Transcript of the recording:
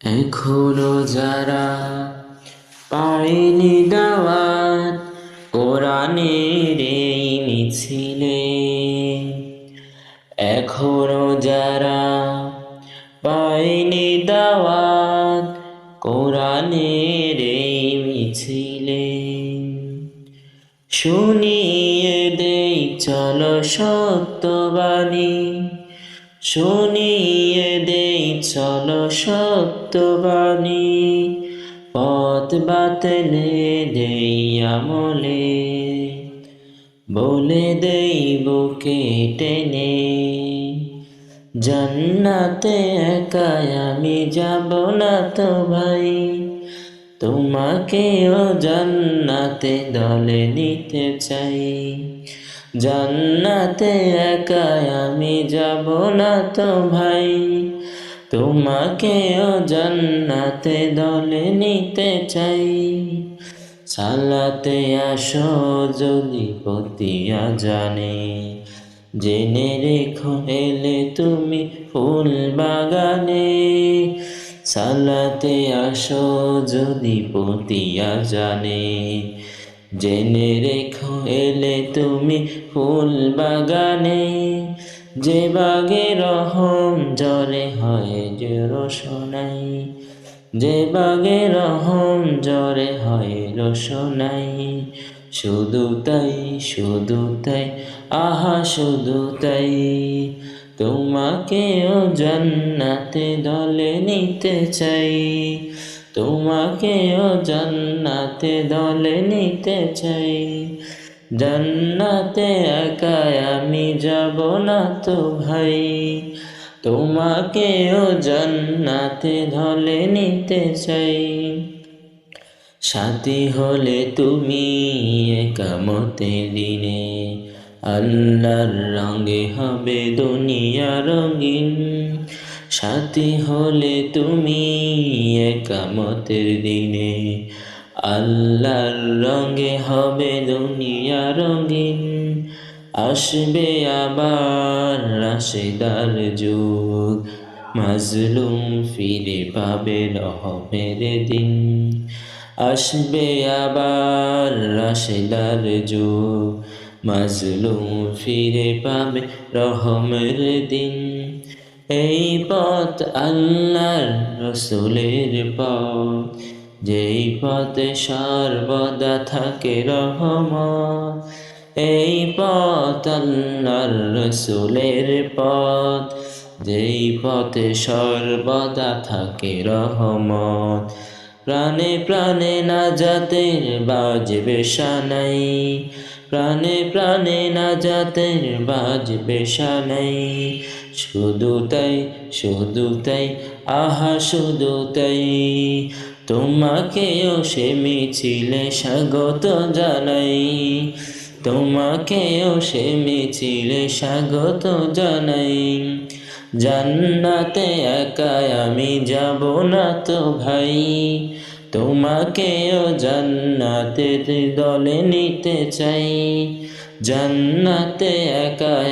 এখনো যারা পায়নি দাওয়াত কোরআনের এই মিছিলে, এখনো যারা পায়নি দাওয়াত কোরআনের এই মিছিলে, শুনিয়ে দেই চলো সত্যবাণী, শুনিয়ে দেই চলো সত্যবাণী, পথ বাতলে দেই আমলে, বলে দেই বুকে টেনে, জান্নাতে একাই আমি যাব না তো ভাই, তোমাকেও জান্নাতে দলে নিতে চাই। জান্নাতে একাই আমি যাব না তো ভাই, তোমাকেও জান্নাতে দলে নিতে চাই। সালাতে আসো যদি পতিয়া জানে, জেনে রেখো এলে তুমি ফুল বাগানে। সালাতে আসো যদি পতিয়া জানে, জেনে রেখো এলে তুমি ফুল বাগানে। যে বাগে রহম জরে হয় যে রোশনাই, যে বাগে রহম জরে হয় রোশনাই। শুধু তাই, শুধু তাই, আহা শুধু তাই, তোমাকেও জান্নাতে দলে নিতে চাই। তোমাকেও জান্নাতে দলে নিতে চাই। জান্নাতে একাই আমি যাব না তো ভাই, তোমাকেও জান্নাতে দলে নিতে চাই। সাথী হলে তুমি কিয়ামতের দিনে, আল্লাহর রঙে হবে দুনিয়া রঙিন। সাথী হলে তুমি কিয়ামতের দিনে, আল্লাহর রঙে হবে দুনিয়া রঙিন। আসবে আবার রাশেদার যুগ, মাজলুম ফিরে পাবে রহমের দিন। আসবে আবার রাশেদার যুগ, মাজলুম ফিরে পাবে রহমের দিন। এই পথ আল্লাহর রসুলের পথ, যেই পথে সর্বদা থাকে রহমত। এই পথ আল্লাহর রসুলের পথ, যেই পথে সর্বদা থাকে রহমত। প্রাণে প্রাণে নাজাতের বাজবে শানাই, প্রাণে প্রাণে নাজাতের বাজবে শানাই। শুধু তাই, শুধু তাই, আহা শুধু তাই, তোমাকেও সে মিছিলে স্বাগত জানাই। তোমাকেও সে মিছিলে স্বাগত জানাই। জান্নাতে একাই আমি যাব না তো ভাই, তোমাকেও জান্নাতের দলে নিতে চাই। জান্নাতে একাই